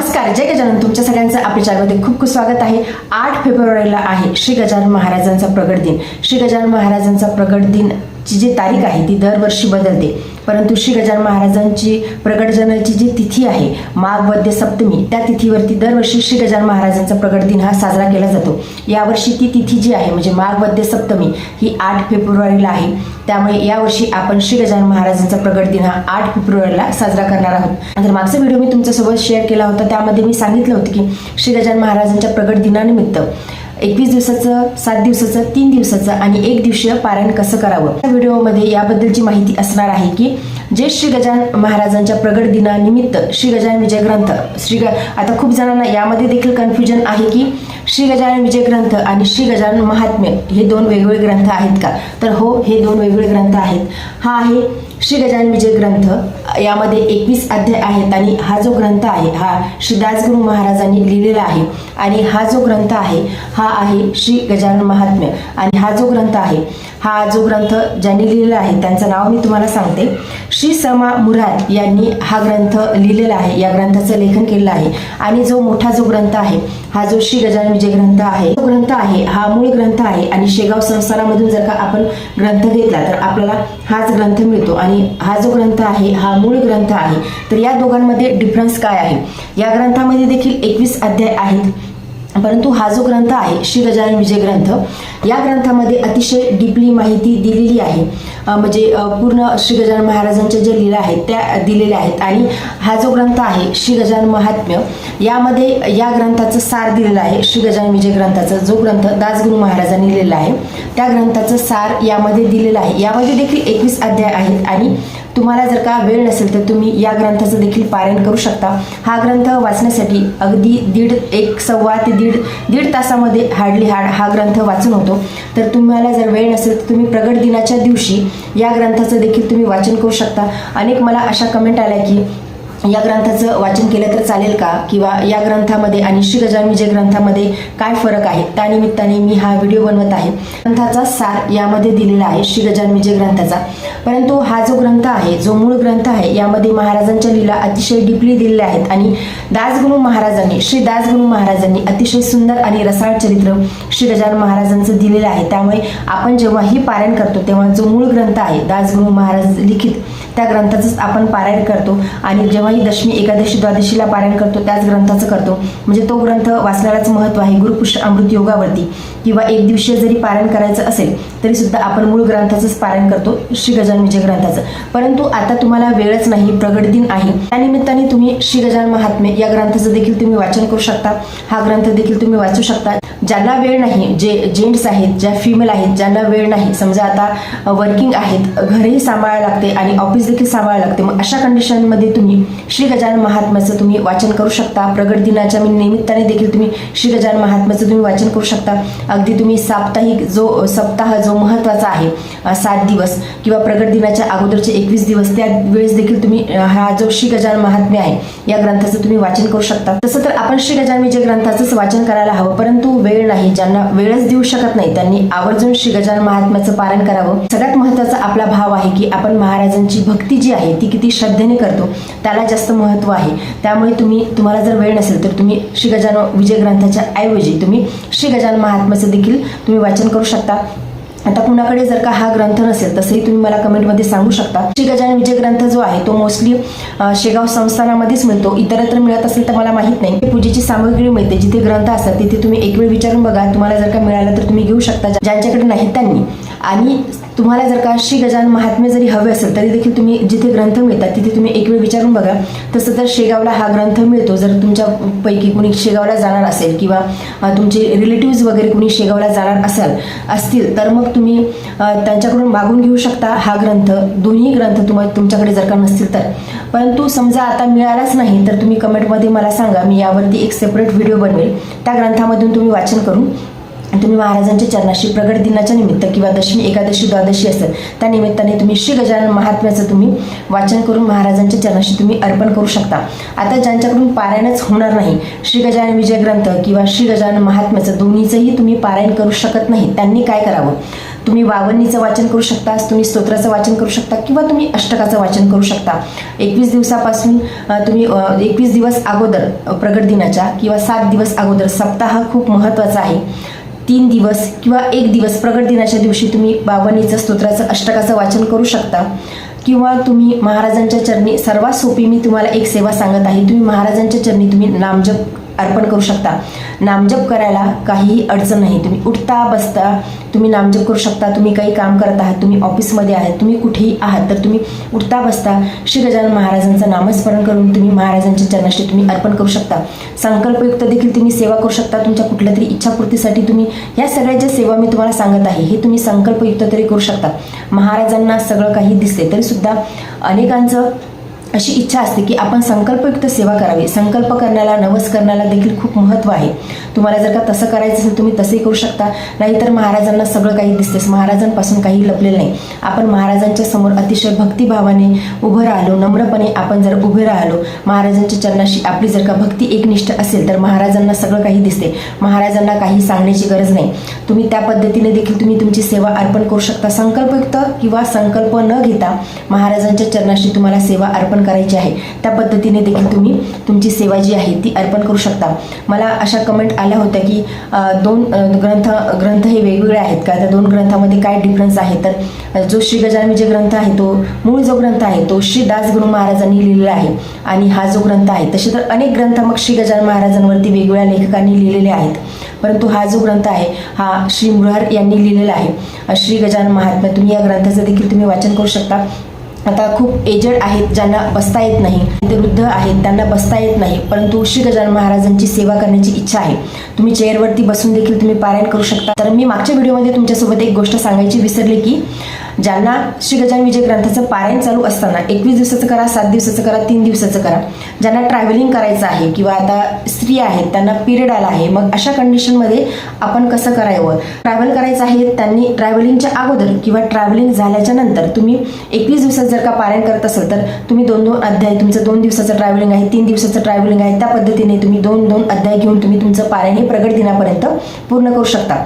नमस्कार, जय गजानन. तुमच्या सगळ्यांचं आपल्या चॅनलमध्ये खूप खूप स्वागत आहे. 8 फेब्रुवारीला आहे श्री गजानन महाराजांचा प्रगट दिन. श्री गजानन महाराजांचा प्रगट दिन ची जी तारीख आहे ती दरवर्षी बदलते, परंतु श्री गजानन महाराजांची प्रगट जन्माची जी तिथी आहे माघ वद्य सप्तमी, त्या तिथीवरती दरवर्षी श्री गजानन महाराजांचा प्रगट दिन हा साजरा केला जातो. यावर्षी ती तिथी जी आहे म्हणजे माघ वद्य सप्तमी ही 8 फेब्रुवारीला आहे. त्यामुळे यावर्षी आपण श्री गजानन महाराजांचा प्रगट दिन हा 8 फेब्रुवारीला साजरा करणार आहोत. तर मागचा व्हिडिओ मी तुमच्यासोबत शेअर केला होता, त्यामध्ये मी सांगितलं होतं की श्री गजानन महाराजांच्या प्रगट दिनानिमित्त 21 दिवसाचं, 7 दिवसाचं, 3 दिवसाचं आणि 1 दिवसीय पारायण कसं करावं. या व्हिडिओमध्ये याबद्दलची माहिती असणार आहे की जे श्री गजानन महाराजांच्या प्रगट दिनानिमित्त श्री गजानन विजय ग्रंथ आता खूप जणांना यामध्ये देखील कन्फ्युजन आहे की श्री गजानन विजय ग्रंथ आणि श्री गजानन महात्म्य हे दोन वेगवेगळे ग्रंथ आहेत का. तर हो, हे दोन वेगवेगळे ग्रंथ आहेत. हा आहे श्री गजानन विजय ग्रंथ, यामध्ये 21 अध्याय आहेत आणि हा जो ग्रंथ आहे हा श्री दासगुरु महाराजांनी लिहिलेला आहे. आणि हा जो ग्रंथ आहे हा आहे श्री गजानन महात्म्य. आणि हा जो ग्रंथ ज्यांनी लिहिलेला आहे त्यांचं नाव मी तुम्हाला सांगते. श्री समा मुराद यांनी हा ग्रंथ लिहिलेला आहे, या ग्रंथाचं लेखन केलेलं आहे. आणि जो मोठा जो ग्रंथ आहे हा जो श्री गजानन विजय ग्रंथ आहे, तो ग्रंथ आहे हा मूळ ग्रंथ आहे. आणि शेगाव संस्थानामधून जर का आपण ग्रंथ घेतला तर आपल्याला हाच ग्रंथ मिळतो. आणि हा जो ग्रंथ आहे हा मूळ ग्रंथ आहे. तर या दोघांमध्ये डिफरन्स काय आहे. या ग्रंथामध्ये देखील 21 अध्याय आहेत, परंतु हा जो ग्रंथ आहे श्री गजानन विजय ग्रंथ, या ग्रंथामध्ये अतिशय डीपली माहिती दिलेली आहे. म्हणजे पूर्ण श्री गजानन महाराजांच्या ज्या लीला आहेत त्या दिलेल्या आहेत. आणि हा जो ग्रंथ आहे श्री गजानन महात्म्य, यामध्ये या ग्रंथाचं सार दिलेलं आहे. श्री गजानन विजय ग्रंथाचा जो ग्रंथ दासगुरु महाराजांनी लिहिलेला आहे त्या ग्रंथाचं सार यामध्ये दिलेलं आहे. यामध्ये देखील 21 अध्याय आहेत. आणि तुम्हाला जर का वेळ नसेल तर तुम्ही या ग्रंथाचं देखील पारायण करू शकता. हा ग्रंथ वाचण्यासाठी अगदी सव्वा ते दीड तासामध्ये हार्डली हा ग्रंथ वाचन होतो. तर तुम्हाला जर वेळ नसेल तर तुम्ही प्रगट दिनाच्या दिवशी या ग्रंथाचं देखील तुम्ही वाचन करू शकता. अनेक मला अशा कमेंट आल्या की या ग्रंथाचं वाचन केलं तर चालेल का, किंवा या ग्रंथामध्ये आणि श्री गजानन विजय ग्रंथामध्ये काय फरक आहे. त्यानिमित्ताने मी हा व्हिडिओ बनवत आहे. ग्रंथाचा सार यामध्ये दिलेला आहे श्री गजानन विजय ग्रंथाचा, परंतु हा जो ग्रंथ आहे जो मूळ ग्रंथ आहे यामध्ये महाराजांच्या लीला अतिशय डीपली दिलेल्या आहेत. आणि श्री दासगुरु महाराजांनी अतिशय सुंदर आणि रसाळ चरित्र श्री गजानन महाराजांचं दिलेलं आहे. त्यामुळे आपण जेव्हाही पारायण करतो तेव्हा जो मूळ ग्रंथ आहे दासगुरु महाराज लिखित त्या ग्रंथाचंच आपण पारायण करतो. आणि जेव्हाही दशमी, एकादशी, द्वादशीला पारायण करतो त्याच ग्रंथाचं करतो. म्हणजे तो ग्रंथ वाचण्यालाच महत्व आहे. गुरुपुष्ट अमृत योगावरती किंवा 1 दिवसीय जरी पारायण करायचं असेल तरी सुद्धा आपण मूळ ग्रंथाचंच पारायण करतो, श्री गजानन विजय ग्रंथाचं. परंतु आता तुम्हाला वेळच नाही, प्रगट दिन आहे, त्यानिमित्ताने तुम्ही श्री गजानन महात्म्य या ग्रंथाचं देखील तुम्ही वाचन करू शकता. हा ग्रंथ देखील तुम्ही वाचू शकता. ज्यांना वेळ नाही, जे जेंट्स आहेत, ज्या फिमेल आहेत, ज्यांना वेळ नाही, समजा आता वर्किंग आहेत, घरही सांभाळायला लागते आणि ऑफिस देखील सांभाळायला लागते, मग अशा कंडिशनमध्ये तुम्ही श्री गजानन महात्म्याचं तुम्ही वाचन करू शकता. प्रगट दिनाच्या निमित्ताने देखील तुम्ही श्री गजानन महात्म्याचं तुम्ही वाचन करू शकता. अगदी तुम्ही साप्ताहिक सप्ताह जो महत्त्वाचा आहे 7 दिवस किंवा प्रगट दिनाच्या अगोदरचे 21 दिवस, त्या वेळेस देखील तुम्ही हा जो श्री गजानन महात्म्य आहे या ग्रंथाचं तुम्ही वाचन करू शकता. तसं तर आपण श्री गजानन विजय ग्रंथाचंच वाचन करायला हवं, परंतु वेळ नाही, ज्यांना वेळच देऊ शकत नाही त्यांनी आवर्जून श्री गजानन महात्म्याचं पारायण करावं. सगळ्यात महत्त्वाचा आपला भाव आहे की आपण महाराजांची भक्ती जी आहे ती किती श्रद्धेने करतो त्याला जास्त महत्त्व आहे. त्यामुळे तुम्हाला जर वेळ नसेल तर तुम्ही श्री गजानन विजय ग्रंथाच्या ऐवजी तुम्ही श्री गजानन महात्म्याचं देखील तुम्ही वाचन करू शकता. आता कुणाकडे जर का हा ग्रंथ नसेल तसंही तुम्ही मला कमेंटमध्ये सांगू शकता. श्री गजानन विजय ग्रंथ जो आहे तो मोस्टली शेगाव संस्थानामध्येच मिळतो, इतरत्र मिळत असेल तर मला माहीत नाही. पूजेची सामग्री मिळते, जिथे ग्रंथ असतात तिथे तुम्ही एक वेळ विचारून बघा, तुम्हाला जर का मिळालं तर तुम्ही घेऊ शकता, ज्यांच्याकडे नाही त्यांनी. आणि तुम्हाला जर का श्री गजानन महात्म्य जरी हवे असेल तरी देखील तुम्ही जिथे ग्रंथ मिळतात तिथे तुम्ही एक वेळ विचारून बघा. तसं तर शेगावला हा ग्रंथ मिळतो. जर तुमच्यापैकी कुणी शेगावला जाणार असेल किंवा तुमचे रिलेटिव्ह वगैरे कुणी शेगावला जाणार असतील तर मग तुम्ही त्यांच्याकडून मागून घेऊ शकता हा ग्रंथ. दोन्ही ग्रंथ तुमच्याकडे जर का नसतील तर. परंतु समजा आता मिळालाच नाही तर तुम्ही कमेंटमध्ये मला सांगा, मी यावरती एक सेपरेट व्हिडिओ बनवेल. त्या ग्रंथामधून तुम्ही वाचन करून तुम्ही महाराजांच्या चरणाशी प्रगट दिनाच्या निमित्त किंवा दशमी, एकादशी, द्वादशी असेल त्या निमित्ताने तुम्ही श्री गजानन महात्म्याचं तुम्ही वाचन करून महाराजांच्या चरणाशी तुम्ही अर्पण करू शकता. आता ज्यांच्याकडून पारायणच होणार नाही, श्री गजानन विजय ग्रंथ किंवा श्री गजानन महात्म्याचं दोन्हीचंही तुम्ही पारायण करू शकत नाही, त्यांनी काय करावं तुम्ही वावन्नीचं वाचन करू शकता, तुम्ही स्तोत्राचं वाचन करू शकता किंवा तुम्ही अष्टकाचं वाचन करू शकता. 21 दिवसापासून तुम्ही 21 दिवस अगोदर प्रगट दिनाच्या किंवा 7 दिवस अगोदर, सप्ताह खूप महत्त्वाचा आहे. 3 दिवस किंवा 1 दिवस प्रगट दिनाच्या दिवशी तुम्ही वावन्नीचं, स्तोत्राचं, अष्टकाचं वाचन करू शकता. किंवा तुम्ही महाराजांच्या चरणी, सर्वात सोपी मी तुम्हाला एक सेवा सांगत आहे, तुम्ही महाराजांच्या चरणी तुम्ही नामजप अर्पण करू शकता. नामजप करायला काहीही अडचण नाही. तुम्ही उठता बसता तुम्ही नामजप करू शकता. तुम्ही काही काम करत आहात, तुम्ही ऑफिसमध्ये आहात, तुम्ही कुठेही आहात, तर तुम्ही उठता बसता श्री गजानन महाराजांचं नामस्मरण करून तुम्ही महाराजांच्या चरणाशी तुम्ही अर्पण करू शकता. संकल्पयुक्त देखील तुम्ही सेवा करू शकता. तुमच्या कुठल्या तरी इच्छापूर्तीसाठी तुम्ही, या सगळ्या ज्या सेवा मी तुम्हाला सांगत आहे हे तुम्ही संकल्पयुक्त तरी करू शकता. महाराजांना सगळं काही दिसते तरी सुद्धा अनेकांचं अशी इच्छा असते की आपण संकल्पयुक्त सेवा करावी. संकल्प करण्याला, नवस करण्याला देखील खूप महत्त्व आहे. तुम्हाला जर का तसं करायचं असेल तुम्ही तसंही करू शकता. नाहीतर महाराजांना सगळं काही दिसतेच, महाराजांपासून काही लपलेलं नाही. आपण महाराजांच्या समोर अतिशय भक्तिभावाने उभं राहिलो, नम्रपणे आपण जर उभे राहिलो, महाराजांच्या चरणाशी आपली जर का भक्ती एकनिष्ठ असेल तर महाराजांना सगळं काही दिसते. महाराजांना काही सांगण्याची गरज नाही. तुम्ही त्या पद्धतीने देखील तुम्ही तुमची सेवा अर्पण करू शकता. संकल्पयुक्त किंवा संकल्प न घेता महाराजांच्या चरणाशी तुम्हाला सेवा अर्पण करायची आहे, त्या पद्धतीने देखील तुम्ही तुमची सेवा जी आहे ती अर्पण करू शकता. मला अशा कमेंट आल्या होत्या की दोन ग्रंथ हे वेगवेगळे आहेत का, त्या 2 ग्रंथामध्ये काय डिफरन्स आहे. तर जो श्री गजानन जे ग्रंथ आहे तो मूळ जो ग्रंथ आहे तो श्री दासगुरु महाराजांनी लिहिलेला आहे आणि हा जो ग्रंथ आहे, तसे तर अनेक ग्रंथ मग श्री गजानन महाराजांवरती वेगवेगळ्या लेखकांनी लिहिलेले आहेत, परंतु हा जो ग्रंथ आहे हा श्री मृहार यांनी लिहिलेला आहे. श्री गजानन महात्म्य, तुम्ही या ग्रंथाचं देखील तुम्ही वाचन करू शकता. आता खूप एजड आहेत ज्यांना बसता येत नाही, ते वृद्ध आहेत त्यांना बसता येत नाही, परंतु श्री गजानन महाराजांची सेवा करण्याची इच्छा आहे, तुम्ही चेअरवरती बसून देखील तुम्ही पारायण करू शकता. तर मी मागच्या व्हिडिओमध्ये तुमच्यासोबत एक गोष्ट सांगायची विसरले की ज्यांना श्री गजानन विजय ग्रंथाचं पारायण चालू असताना 21 दिवसाचं करा, 7 दिवसाचं करा, 3 दिवसाचं करा. ज्यांना ट्रॅव्हलिंग करायचं आहे किंवा आता स्त्री आहेत त्यांना पिरियड आला आहे, मग अशा कंडिशनमध्ये आपण कसं करावं. ट्रॅव्हल करायचं आहे त्यांनी ट्रॅव्हलिंगच्या अगोदर किंवा ट्रॅव्हलिंग झाल्याच्या नंतर तुम्ही 21 दिवसात जर का पारायण करत असाल तर तुम्ही 2-2 अध्याय, तुमचं 2 दिवसाचं ट्रॅव्हलिंग आहे, 3 दिवसाचं ट्रॅव्हलिंग आहे, त्या पद्धतीने तुम्ही 2-2 अध्याय घेऊन तुम्ही तुमचं पारायण हे प्रगट दिनापर्यंत पूर्ण करू शकता.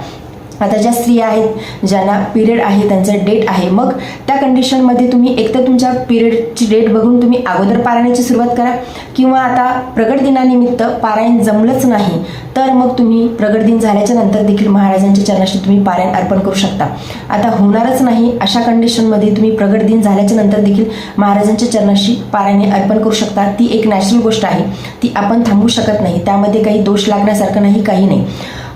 आता ज्या स्त्रिया आहेत ज्यांना पिरियड आहे, त्यांचं डेट आहे, मग त्या कंडिशनमध्ये तुम्ही एकतर तुमच्या पिरियडची डेट बघून तुम्ही अगोदर पारायणाची सुरुवात करा किंवा आता प्रगट दिनानिमित्त पारायण जमलंच नाही तर मग तुम्ही प्रगट दिन झाल्याच्या नंतर देखील महाराजांच्या चरणाशी तुम्ही पारायण अर्पण करू शकता. आता होणारच नाही अशा कंडिशनमध्ये तुम्ही प्रगट दिन झाल्याच्या नंतर देखील महाराजांच्या चरणाशी पारायण अर्पण करू शकता. ती एक नॅचरल गोष्ट आहे, ती आपण थांबवू शकत नाही, त्यामध्ये काही दोष लागण्यासारखं नाही, काही नाही.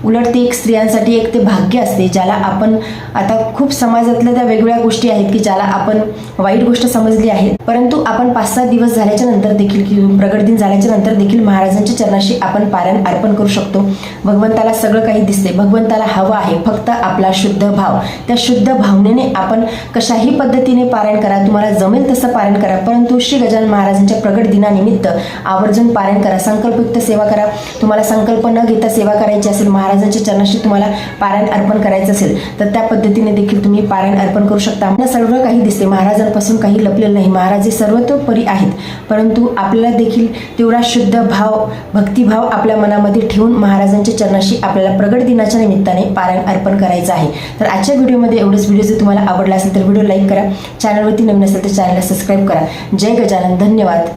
उलट ते एक स्त्रियांसाठी एक ते भाग्य असते, ज्याला आपण आता खूप समाजातल्या त्या वेगवेगळ्या गोष्टी आहेत की ज्याला आपण वाईट गोष्ट समजली आहे, परंतु आपण 5-7 दिवस झाल्याच्या नंतर देखील किंवा प्रगट दिन झाल्याच्या नंतर देखील महाराजांच्या चरणाशी आपण पारायण अर्पण करू शकतो. भगवंताला सगळं काही दिसते, भगवंताला हवं आहे फक्त आपला शुद्ध भाव. त्या शुद्ध भावनेने आपण कशाही पद्धतीने पारायण करा, तुम्हाला जमेल तसं पारायण करा, परंतु श्री गजानन महाराजांच्या प्रगट दिनानिमित्त आवर्जून पारायण करा, संकल्पयुक्त सेवा करा. तुम्हाला संकल्प न घेता सेवा करायची असेल, महाराजांच्या चरणाशी तुम्हाला पारायण अर्पण करायचं असेल तर त्या पद्धतीने देखील तुम्ही पारायण अर्पण करू शकता. आपल्याला सर्व काही दिसते, महाराजांपासून काही लपलेलं नाही, महाराज हे सर्वतोपरी आहेत, परंतु आपल्याला देखील तेवढा शुद्ध भाव, भक्तिभाव आपल्या मनामध्ये ठेवून महाराजांच्या चरणाशी आपल्याला प्रगट दिनाच्या निमित्ताने पारायण अर्पण करायचं आहे. तर आजच्या व्हिडिओमध्ये एवढंच. व्हिडिओ जर तुम्हाला आवडला असेल तर व्हिडिओ लाईक करा, चॅनलवरती नवीन असेल तर चॅनलला सबस्क्राईब करा. जय गजानन, धन्यवाद.